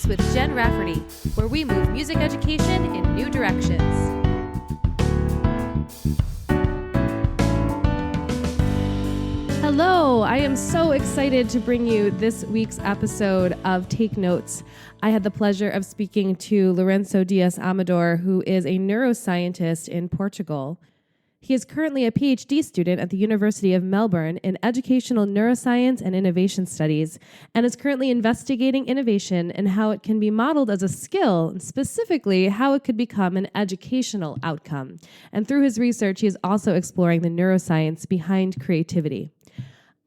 Notes with Jen Rafferty, where we move music education in new directions. Hello, I am so excited to bring you this week's episode of Take Notes. I had the pleasure of speaking to Lourenço Dias Amador, who is a neuroscientist in Portugal. He is currently a PhD student at the University of Melbourne in Educational Neuroscience and Innovation Studies, and is currently investigating innovation and how it can be modeled as a skill, and specifically how it could become an educational outcome. And through his research, he is also exploring the neuroscience behind creativity.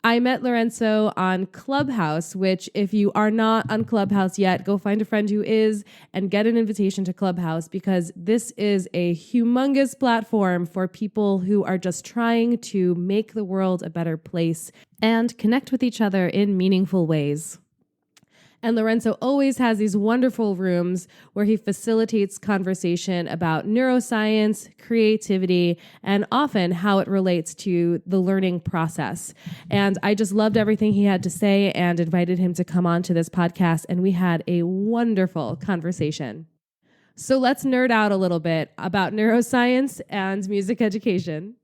I met Lourenço on Clubhouse, which if you are not on Clubhouse yet, go find a friend who is and get an invitation to Clubhouse, because this is a humongous platform for people who are just trying to make the world a better place and connect with each other in meaningful ways. And Lourenço always has these wonderful rooms where he facilitates conversation about neuroscience, creativity, and often how it relates to the learning process. And I just loved everything he had to say and invited him to come on to this podcast. And we had a wonderful conversation. So let's nerd out a little bit about neuroscience and music education.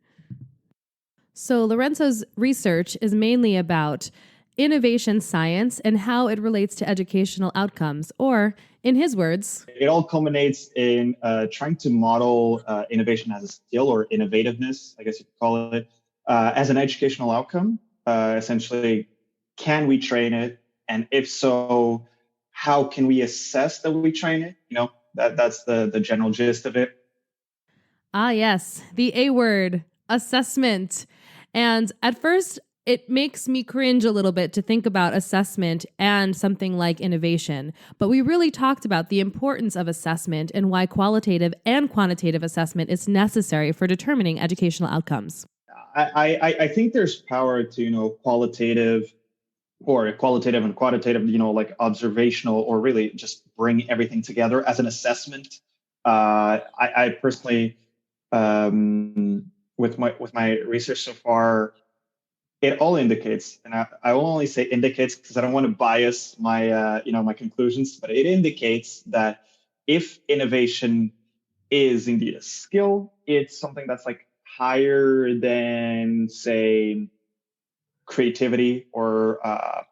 So Lourenço's research is mainly about innovation science and how it relates to educational outcomes, or in his words, it all culminates in trying to model innovation as a skill, or innovativeness, I guess you could call it, as an educational outcome. Essentially, can we train it? And if so, how can we assess that we train it? That's the general gist of it. Ah, yes, the A word, assessment. And at first, it makes me cringe a little bit to think about assessment and something like innovation. But we really talked about the importance of assessment and why qualitative and quantitative assessment is necessary for determining educational outcomes. I think there's power to, qualitative and quantitative, like observational, or really just bring everything together as an assessment. I personally, with my research so far, it all indicates, and I will only say indicates because I don't want to bias my my conclusions, but it indicates that if innovation is indeed a skill, it's something that's like higher than, say, creativity or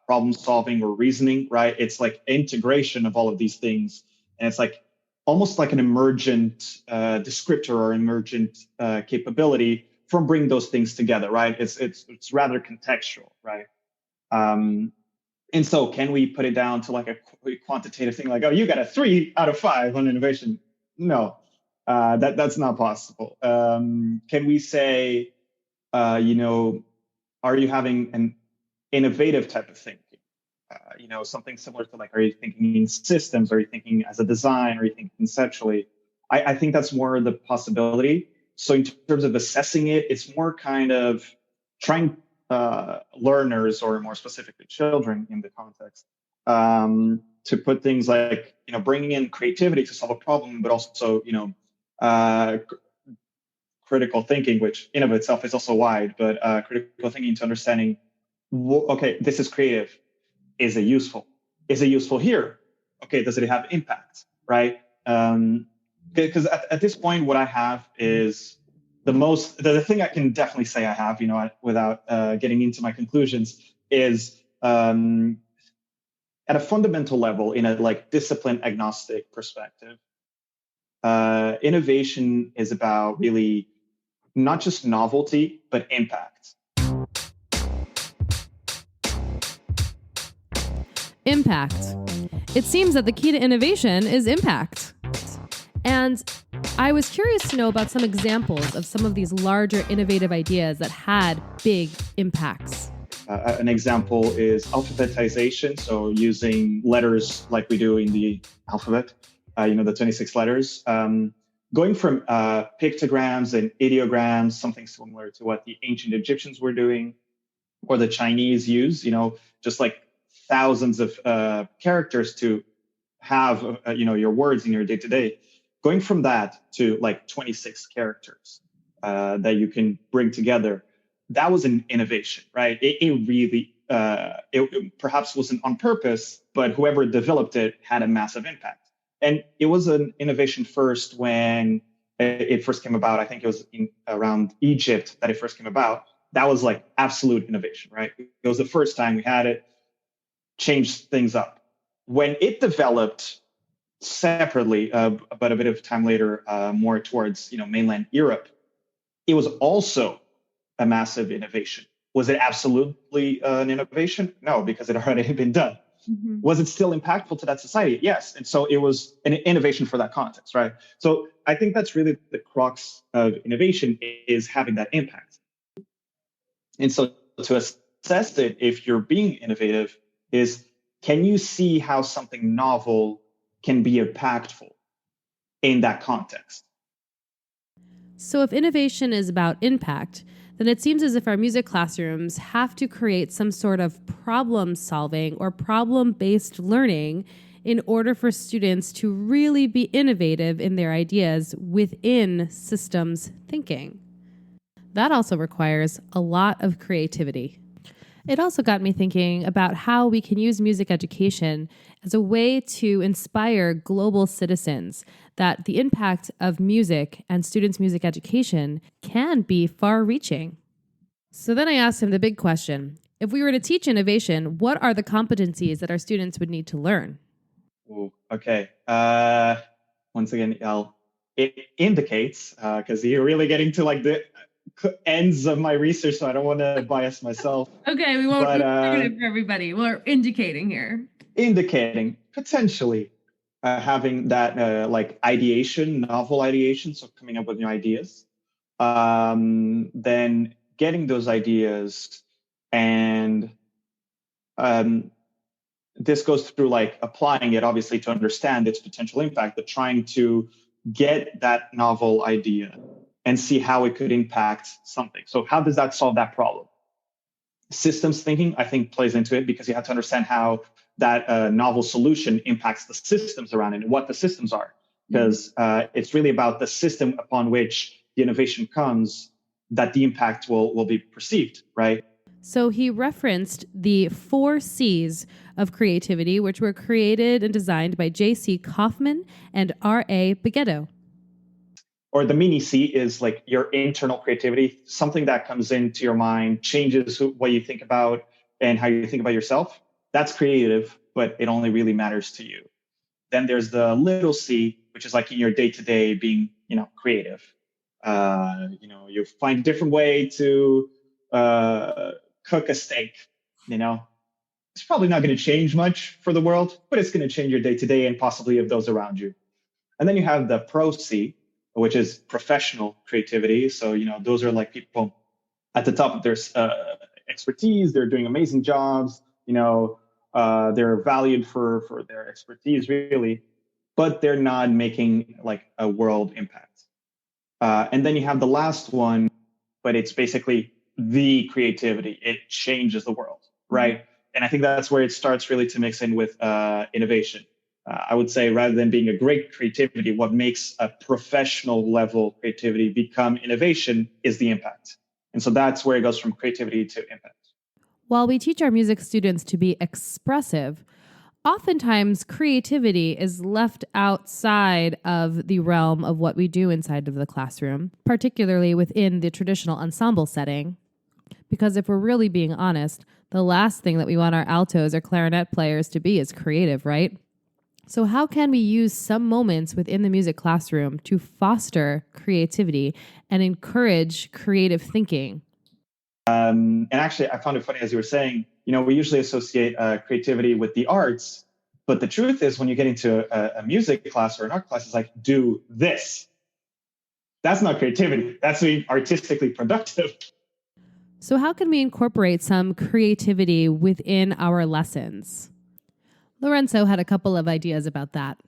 problem solving or reasoning, right? It's like integration of all of these things, and it's like almost like an emergent descriptor or emergent capability from bringing those things together, right? It's rather contextual, right? And so can we put it down to like a quantitative thing, like, oh, you got a 3 out of 5 on innovation? No, that's not possible. Can we say, are you having an innovative type of thinking? Something similar to like, are you thinking in systems? Are you thinking as a design? Are you thinking conceptually? I think that's more the possibility. So in terms of assessing it, it's more kind of trying learners, or more specifically children in the context, to put things like, bringing in creativity to solve a problem, but also, critical thinking, which in of itself is also wide, but critical thinking to understanding, okay, this is creative. Is it useful? Is it useful here? Okay, does it have impact, right? Because at this point, what I have is the thing I can definitely say I have, without getting into my conclusions, is at a fundamental level, in a like discipline agnostic perspective, innovation is about really not just novelty, but impact. Impact. It seems that the key to innovation is impact. And I was curious to know about some examples of some of these larger innovative ideas that had big impacts. An example is alphabetization, so using letters like we do in the alphabet, the 26 letters, going from pictograms and ideograms, something similar to what the ancient Egyptians were doing, or the Chinese use, just like thousands of characters to have, your words in your day-to-day. Going from that to like 26 characters that you can bring together, that was an innovation, right? It really, it perhaps wasn't on purpose, but whoever developed it had a massive impact. And it was an innovation first when it first came about. I think it was around Egypt that it first came about. That was like absolute innovation, right? It was the first time we had it, changed things up. When it developed separately, but a bit of time later, more towards mainland Europe, it was also a massive innovation. Was it absolutely an innovation? No, because it already had been done. Mm-hmm. Was it still impactful to that society? Yes. And so it was an innovation for that context, right? So I think that's really the crux of innovation, is having that impact. And so to assess it, if you're being innovative, is can you see how something novel can be impactful in that context? So if innovation is about impact, then it seems as if our music classrooms have to create some sort of problem solving or problem-based learning in order for students to really be innovative in their ideas within systems thinking. That also requires a lot of creativity. It also got me thinking about how we can use music education as a way to inspire global citizens, that the impact of music and students' music education can be far-reaching. So then I asked him the big question. If we were to teach innovation, what are the competencies that our students would need to learn? Ooh, okay. Once again, it indicates, because you're really getting to like the ends of my research, so I don't want to bias myself. Okay, we won't ruin it for everybody. We're indicating here. Indicating potentially having that like ideation, novel ideation, so coming up with new ideas. Then getting those ideas, and this goes through like applying it, obviously, to understand its potential impact, but trying to get that novel idea and see how it could impact something. So how does that solve that problem? Systems thinking, I think, plays into it, because you have to understand how that novel solution impacts the systems around it and what the systems are. Because it's really about the system upon which the innovation comes that the impact will be perceived, right? So he referenced the 4 C's of creativity, which were created and designed by J.C. Kaufman and R.A. Beghetto. Or the mini C is like your internal creativity, something that comes into your mind, changes what you think about and how you think about yourself. That's creative, but it only really matters to you. Then there's the little C, which is like in your day-to-day being, creative. You find a different way to cook a steak. It's probably not going to change much for the world, but it's going to change your day-to-day and possibly of those around you. And then you have the pro C, which is professional creativity. So, those are like people at the top of their expertise. They're doing amazing jobs. They're valued for their expertise, really, but they're not making like a world impact. And then you have the last one, but it's basically the creativity. It changes the world, right? And I think that's where it starts really to mix in with innovation. I would say, rather than being a great creativity, what makes a professional level creativity become innovation is the impact. And so that's where it goes from creativity to impact. While we teach our music students to be expressive, oftentimes creativity is left outside of the realm of what we do inside of the classroom, particularly within the traditional ensemble setting. Because if we're really being honest, the last thing that we want our altos or clarinet players to be is creative, right? So how can we use some moments within the music classroom to foster creativity and encourage creative thinking? And actually, I found it funny, as you were saying, we usually associate creativity with the arts. But the truth is, when you get into a music class or an art class, it's like, do this. That's not creativity. That's being artistically productive. So how can we incorporate some creativity within our lessons? Lourenço had a couple of ideas about that.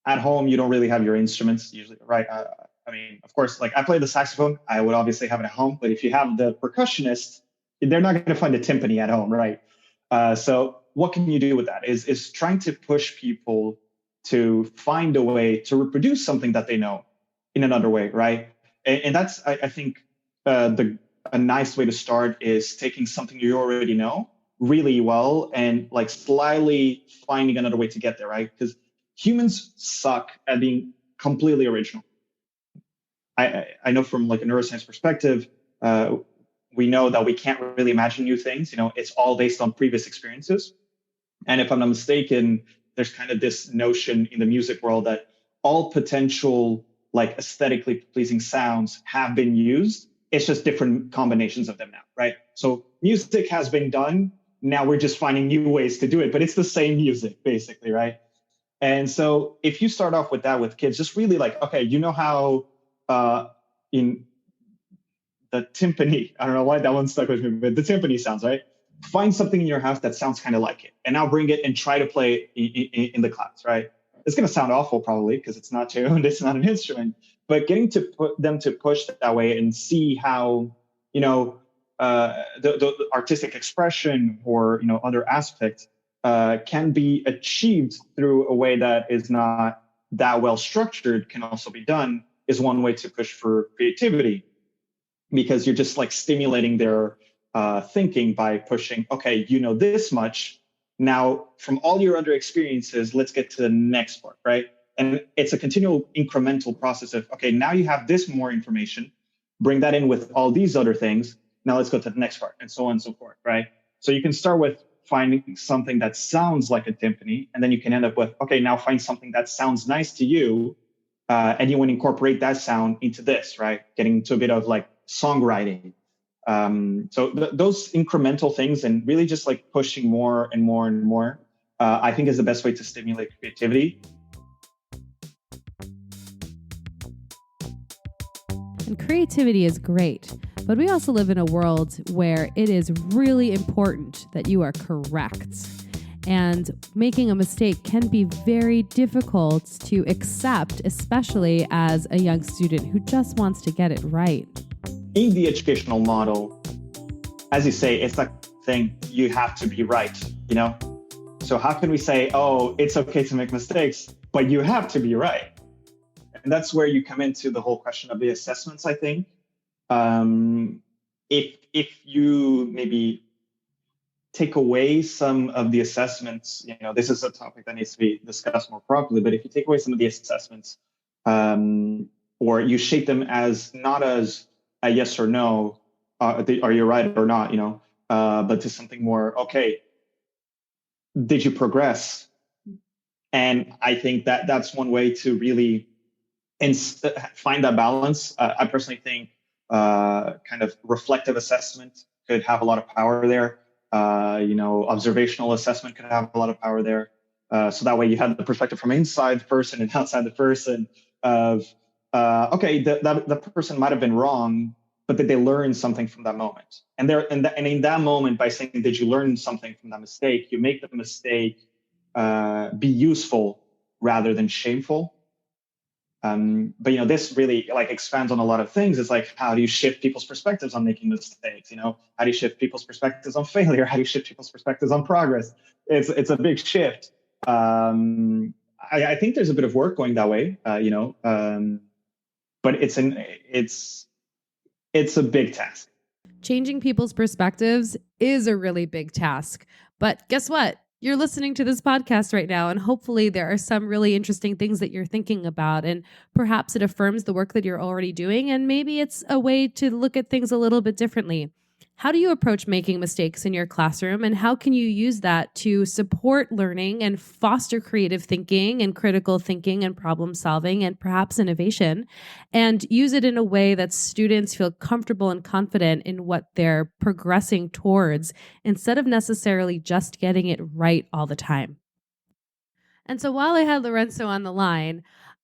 At home, you don't really have your instruments usually, right? Of course, like I play the saxophone, I would obviously have it at home. But if you have the percussionist, they're not going to find a timpani at home, right? So what can you do with that? Is trying to push people to find a way to reproduce something that they know in another way, right? And that's, I think, a nice way to start is taking something you already know really well and like slyly finding another way to get there, right? Because humans suck at being completely original. I know from like a neuroscience perspective, we know that we can't really imagine new things. It's all based on previous experiences. And if I'm not mistaken, there's kind of this notion in the music world that all potential like aesthetically pleasing sounds have been used. It's just different combinations of them now, right? So music has been done. Now we're just finding new ways to do it, but it's the same music basically, right? And so if you start off with that with kids, just really like, okay, you know how in the timpani, I don't know why that one stuck with me, but the timpani sounds, right? Find something in your house that sounds kind of like it, and now bring it and try to play it in the class, right? It's going to sound awful probably because it's not tuned, it's not an instrument, but getting to put them to push that way and see how, the artistic expression or, other aspects can be achieved through a way that is not that well structured can also be done is one way to push for creativity, because you're just like stimulating their thinking by pushing, okay, this much. Now, from all your other experiences, let's get to the next part, right? And it's a continual incremental process of, okay, now you have this more information, bring that in with all these other things. Now let's go to the next part, and so on and so forth, right? So you can start with finding something that sounds like a timpani, and then you can end up with, okay, now find something that sounds nice to you, and you want to incorporate that sound into this, right? Getting to a bit of like songwriting. So those incremental things and really just like pushing more and more and more, I think is the best way to stimulate creativity. And creativity is great, but we also live in a world where it is really important that you are correct. And making a mistake can be very difficult to accept, especially as a young student who just wants to get it right. In the educational model, as you say, it's like thing you have to be right, So how can we say, oh, it's okay to make mistakes, but you have to be right? And that's where you come into the whole question of the assessments, I think. If you maybe take away some of the assessments, this is a topic that needs to be discussed more properly, but if you take away some of the assessments, or you shape them as not as a yes or no, are you right or not, but to something more, okay, did you progress? And I think that that's one way to really find that balance. I personally think kind of reflective assessment could have a lot of power there. Observational assessment could have a lot of power there. So that way you have the perspective from inside the person and outside the person of, okay, the person might have been wrong, but did they learn something from that moment? And in that moment, by saying, did you learn something from that mistake? You make the mistake be useful rather than shameful. But this really like expands on a lot of things. It's like, how do you shift people's perspectives on making mistakes? How do you shift people's perspectives on failure? How do you shift people's perspectives on progress? It's a big shift. I think there's a bit of work going that way, but it's a big task. Changing people's perspectives is a really big task. But guess what? You're listening to this podcast right now, and hopefully there are some really interesting things that you're thinking about, and perhaps it affirms the work that you're already doing, and maybe it's a way to look at things a little bit differently. How do you approach making mistakes in your classroom, and how can you use that to support learning and foster creative thinking and critical thinking and problem solving and perhaps innovation, and use it in a way that students feel comfortable and confident in what they're progressing towards instead of necessarily just getting it right all the time? And so while I had Lourenço on the line,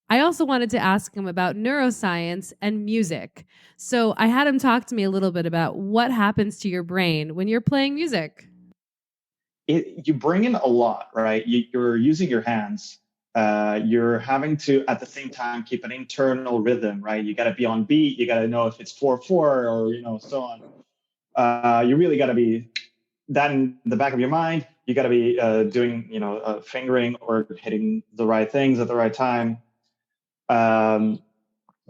I also wanted to ask him about neuroscience and music. So I had him talk to me a little bit about what happens to your brain when you're playing music. You bring in a lot, right? You're using your hands. You're having to, at the same time, keep an internal rhythm, right? You got to be on beat. You got to know if it's 4/4 or, so on. You really got to be that in the back of your mind. You got to be doing, fingering or hitting the right things at the right time.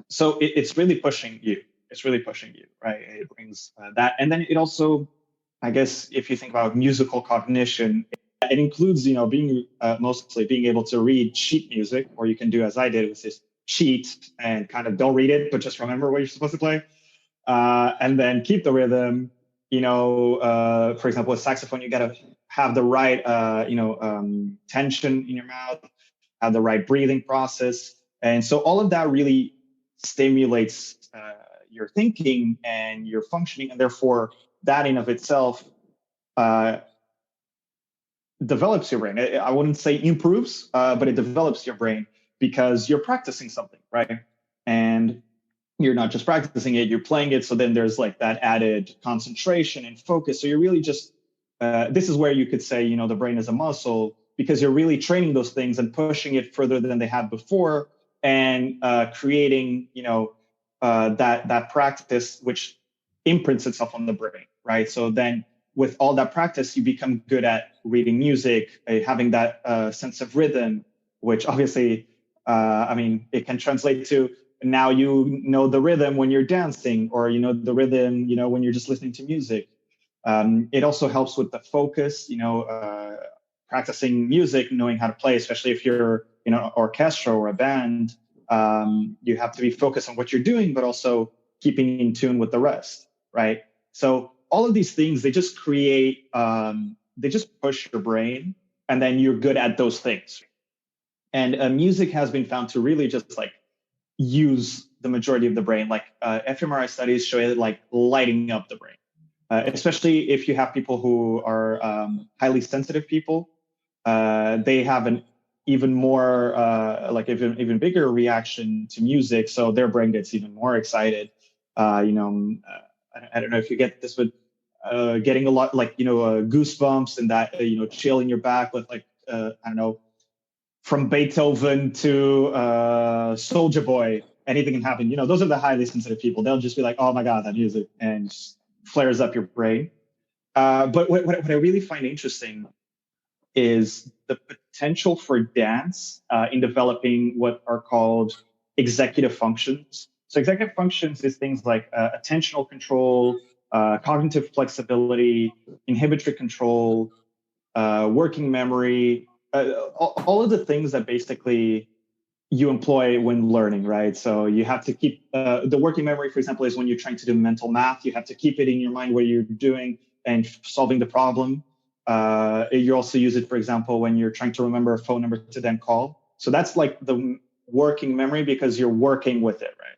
So it's really pushing you. It's really pushing you, right? It brings that. And then it also I guess if you think about musical cognition, it includes, being mostly being able to read sheet music, or you can do as I did, which is cheat and kind of don't read it, but just remember what you're supposed to play, and then keep the rhythm. For example, with saxophone, you got to have the right, tension in your mouth, have the right breathing process, and so all of that really stimulates your thinking and your functioning, and therefore that in of itself uh, develops your brain. I wouldn't say improves, but it develops your brain because you're practicing something, right? And you're not just practicing it, you're playing it. So then there's like that added concentration and focus. So you're really just, this is where you could say, the brain is a muscle, because you're really training those things and pushing it further than they had before, and creating, that practice, which imprints itself on the brain, right? So then with all that practice, you become good at reading music, having that sense of rhythm, which obviously, it can translate to now you know the rhythm when you're dancing, or the rhythm, when you're just listening to music. It also helps with the focus, practicing music, knowing how to play, especially if you're, orchestra or a band. You have to be focused on what you're doing, but also keeping in tune with the rest, right? So all of these things, they just create, they just push your brain, and then you're good at those things. And music has been found to really just like use the majority of the brain. Like fMRI studies show it like lighting up the brain, especially if you have people who are highly sensitive people. They have an even more even bigger reaction to music, so their brain gets even more excited. I don't know if you get this, but getting a lot like goosebumps and that chill in your back with like I don't know, from Beethoven to Soldier Boy, anything can happen. Those are the highly sensitive people. They'll just be like, "Oh my god, that music," and just flares up your brain. But what I really find interesting is the potential for dance in developing what are called executive functions. So executive functions is things like attentional control, cognitive flexibility, inhibitory control, working memory, all of the things that basically you employ when learning, right? So you have to keep the working memory, for example, is when you're trying to do mental math. You have to keep it in your mind what you're doing and solving the problem. You also use it, for example, when you're trying to remember a phone number to then call. So that's like the working memory because you're working with it, right?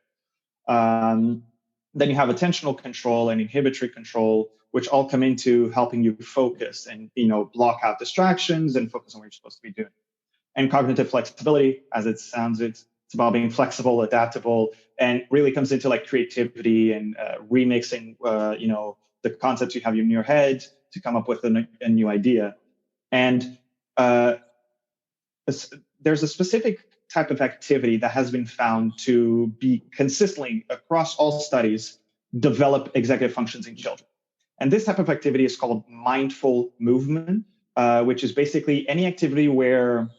Then you have attentional control and inhibitory control, which all come into helping you focus and block out distractions and focus on what you're supposed to be doing. And cognitive flexibility, as it sounds, it's about being flexible, adaptable, and really comes into like creativity and remixing, the concepts you have in your head to come up with a new idea. And there's a specific type of activity that has been found to be consistently across all studies develop executive functions in children. And this type of activity is called mindful movement, which is basically any activity where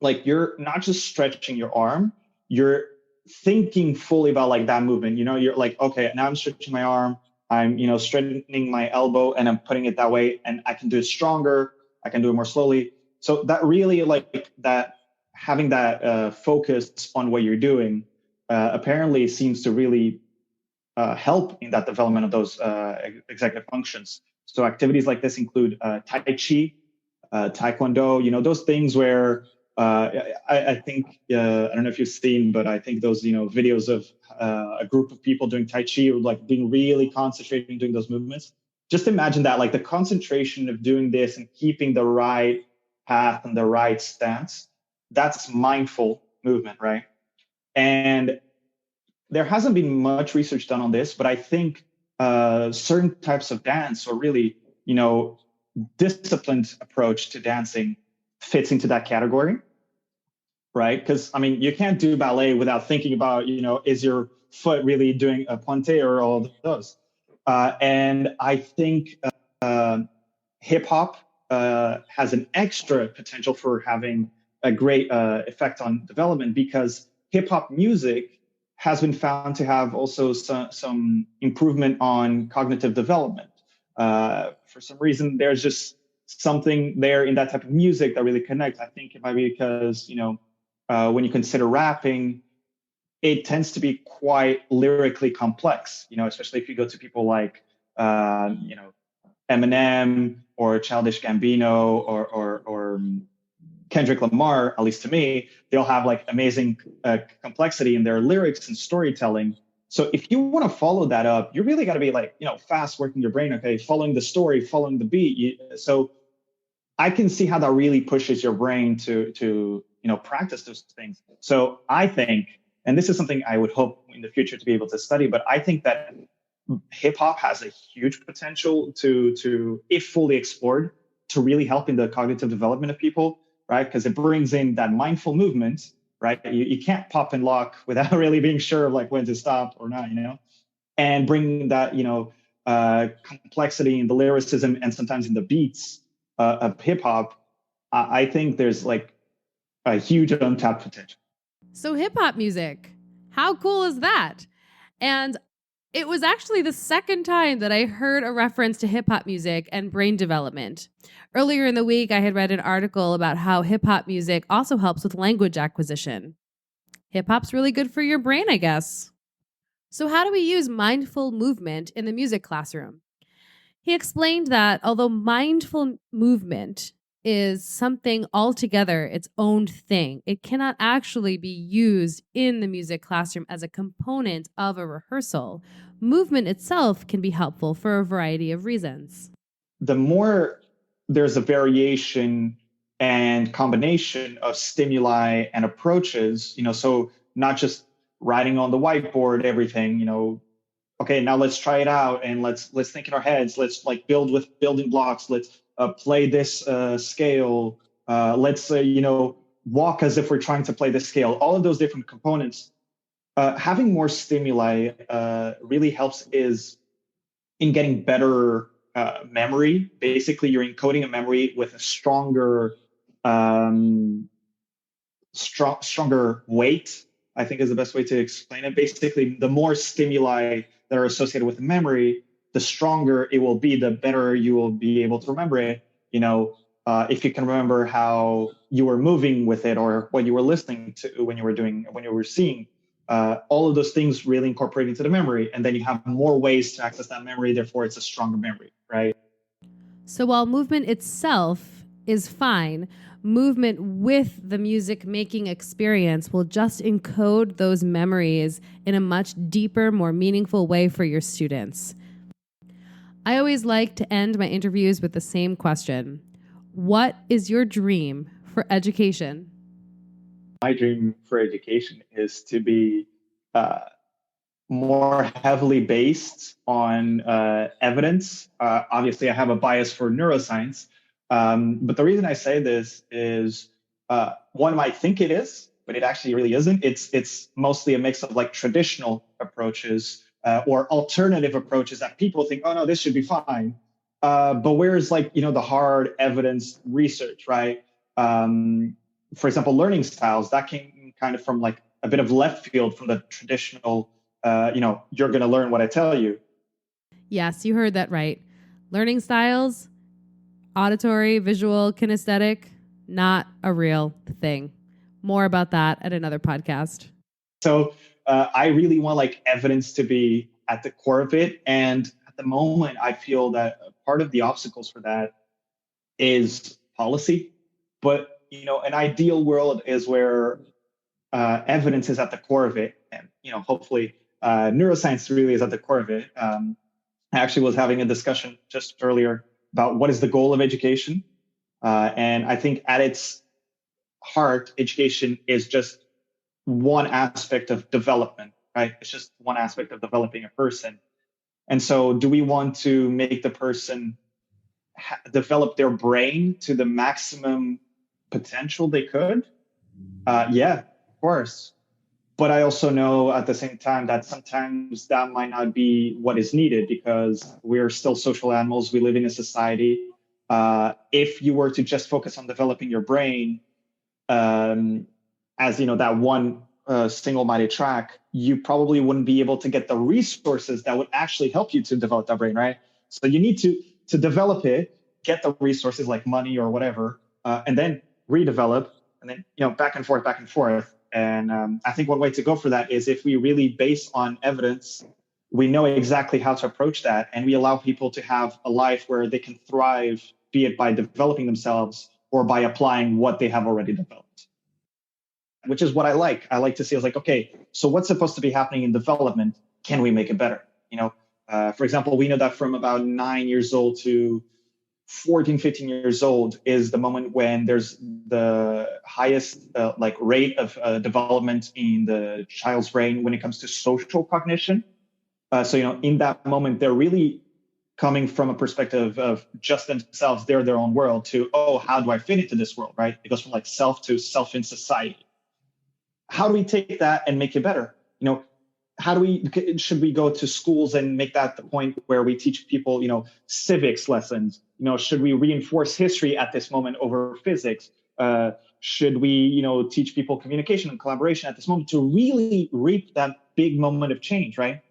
like you're not just stretching your arm, you're thinking fully about like that movement. You're like, okay, now I'm stretching my arm, I'm straightening my elbow, and I'm putting it that way, and I can do it stronger, I can do it more slowly. So that really like that having that focus on what you're doing apparently seems to really help in that development of those executive functions. So activities like this include Tai Chi, Taekwondo, those things where I think, I don't know if you've seen, but I think those, videos of a group of people doing Tai Chi, or like being really concentrating doing those movements. Just imagine that, like the concentration of doing this and keeping the right path and the right stance, that's mindful movement, right? And there hasn't been much research done on this, but I think certain types of dance, or really, disciplined approach to dancing fits into that category, right? Because you can't do ballet without thinking about, is your foot really doing a pointe or all those? And I think hip hop has an extra potential for having a great effect on development, because hip hop music has been found to have also some improvement on cognitive development. For some reason, there's just something there in that type of music that really connects. I think it might be because, when you consider rapping, it tends to be quite lyrically complex, especially if you go to people like, Eminem or Childish Gambino or Kendrick Lamar. At least to me, they'll have like amazing complexity in their lyrics and storytelling. So if you want to follow that up, you really got to be like, fast working your brain. Okay, following the story, following the beat. So I can see how that really pushes your brain to practice those things. So I think, and this is something I would hope in the future to be able to study, but I think that hip hop has a huge potential to, if fully explored, to really help in the cognitive development of people, right? Because it brings in that mindful movement, right? You can't pop and lock without really being sure of like when to stop or not, and bringing that, complexity in the lyricism and sometimes in the beats of hip hop. I think there's like a huge untapped potential. So hip hop music, how cool is that? And it was actually the second time that I heard a reference to hip hop music and brain development. Earlier in the week, I had read an article about how hip hop music also helps with language acquisition. Hip hop's really good for your brain, I guess. So, how do we use mindful movement in the music classroom? He explained that although mindful movement is something altogether its own thing, it cannot actually be used in the music classroom as a component of a rehearsal. Movement itself can be helpful for a variety of reasons. The more there's a variation and combination of stimuli and approaches, so not just writing on the whiteboard everything, okay, now let's try it out and let's think in our heads. Let's like build with building blocks. Let's play this scale. Let's walk as if we're trying to play this scale. All of those different components. Having more stimuli really helps is in getting better memory. Basically, you're encoding a memory with a stronger weight, I think is the best way to explain it. Basically, the more stimuli that are associated with memory, the stronger it will be, the better you will be able to remember it. If you can remember how you were moving with it or what you were listening to when you were seeing, all of those things really incorporate into the memory. And then you have more ways to access that memory. Therefore, it's a stronger memory, right? So while movement itself is fine, movement with the music making experience will just encode those memories in a much deeper, more meaningful way for your students. I always like to end my interviews with the same question. What is your dream for education? My dream for education is to be more heavily based on evidence. Obviously, I have a bias for neuroscience. But the reason I say this is one might think it is, but it actually really isn't. It's mostly a mix of like traditional approaches or alternative approaches that people think, oh no, this should be fine. But where's like, the hard evidence research, right? For example, learning styles, that came kind of from like a bit of left field from the traditional, you're going to learn what I tell you. Yes, you heard that right. Learning styles, auditory, visual, kinesthetic, not a real thing. More about that at another podcast. So I really want like evidence to be at the core of it. And at the moment, I feel that part of the obstacles for that is policy. But, an ideal world is where evidence is at the core of it. And, hopefully neuroscience really is at the core of it. I actually was having a discussion just earlier about what is the goal of education. And I think at its heart, education is just one aspect of development, right? It's just one aspect of developing a person. And so do we want to make the person develop their brain to the maximum potential they could? Yeah, of course. But I also know at the same time that sometimes that might not be what is needed because we're still social animals. We live in a society. If you were to just focus on developing your brain, as that one single-minded track, you probably wouldn't be able to get the resources that would actually help you to develop that brain, right? So you need to develop it, get the resources like money or whatever, and then redevelop, and then back and forth, back and forth. And I think one way to go for that is if we really base on evidence, we know exactly how to approach that, and we allow people to have a life where they can thrive, be it by developing themselves or by applying what they have already developed. Which is what I like. I like to see, okay, so what's supposed to be happening in development? Can we make it better? For example, we know that from about 9 years old to 14, 15 years old is the moment when there's the highest rate of development in the child's brain when it comes to social cognition. So in that moment, they're really coming from a perspective of just themselves, they're their own world, to, how do I fit into this world, right? It goes from self to self in society. How do we take that and make it better? Should we go to schools and make that the point where we teach people, civics lessons? Should we reinforce history at this moment over physics? Should we, teach people communication and collaboration at this moment to really reap that big moment of change, right?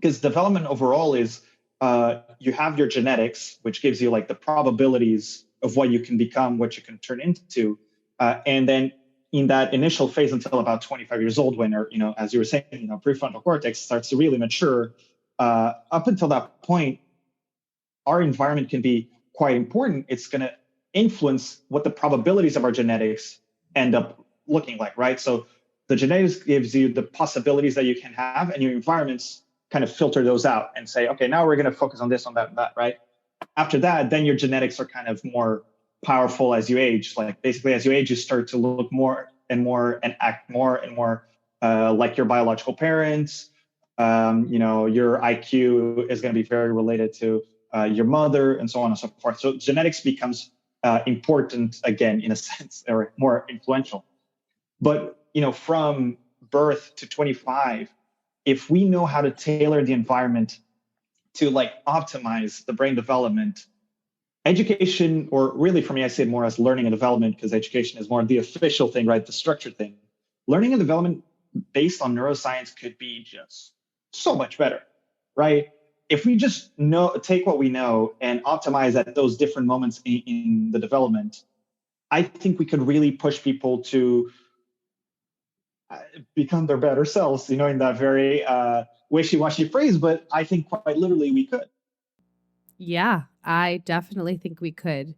Because development overall is, you have your genetics, which gives you the probabilities of what you can become, what you can turn into. And then in that initial phase until about 25 years old, when, as you were saying, prefrontal cortex starts to really mature, up until that point, our environment can be quite important. It's going to influence what the probabilities of our genetics end up looking like, right? So the genetics gives you the possibilities that you can have, and your environments kind of filter those out and say, okay, now we're going to focus on this, on that, and that, right? After that, then your genetics are kind of more powerful as you age. Basically, as you age, you start to look more and more and act more and more like your biological parents. Your IQ is going to be very related to your mother, and so on and so forth. So genetics becomes important again, in a sense, or more influential. But from birth to 25, if we know how to tailor the environment to optimize the brain development, education, or really for me, I see it more as learning and development, because education is more the official thing, right? The structured thing. Learning and development based on neuroscience could be just so much better, right? If we just take what we know and optimize at those different moments in the development, I think we could really push people to become their better selves, in that very wishy-washy phrase, but I think quite literally we could. Yeah, I definitely think we could.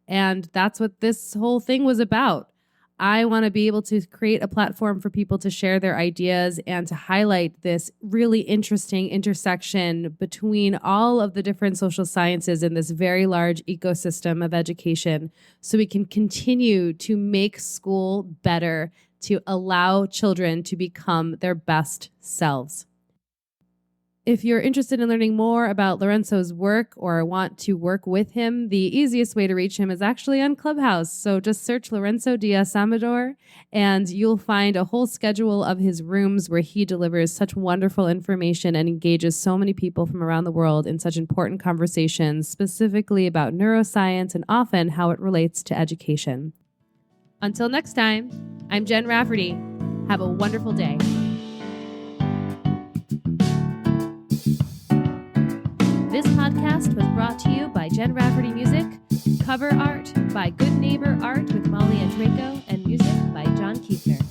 And that's what this whole thing was about. I want to be able to create a platform for people to share their ideas and to highlight this really interesting intersection between all of the different social sciences in this very large ecosystem of education, so we can continue to make school better, to allow children to become their best selves. If you're interested in learning more about Lourenço's work or want to work with him, the easiest way to reach him is actually on Clubhouse. So just search Lourenço Dias Amador, and you'll find a whole schedule of his rooms where he delivers such wonderful information and engages so many people from around the world in such important conversations, specifically about neuroscience and often how it relates to education. Until next time, I'm Jen Rafferty. Have a wonderful day. This podcast was brought to you by Jen Rafferty Music, cover art by Good Neighbor Art with Molly and Draco, and music by John Kiefner.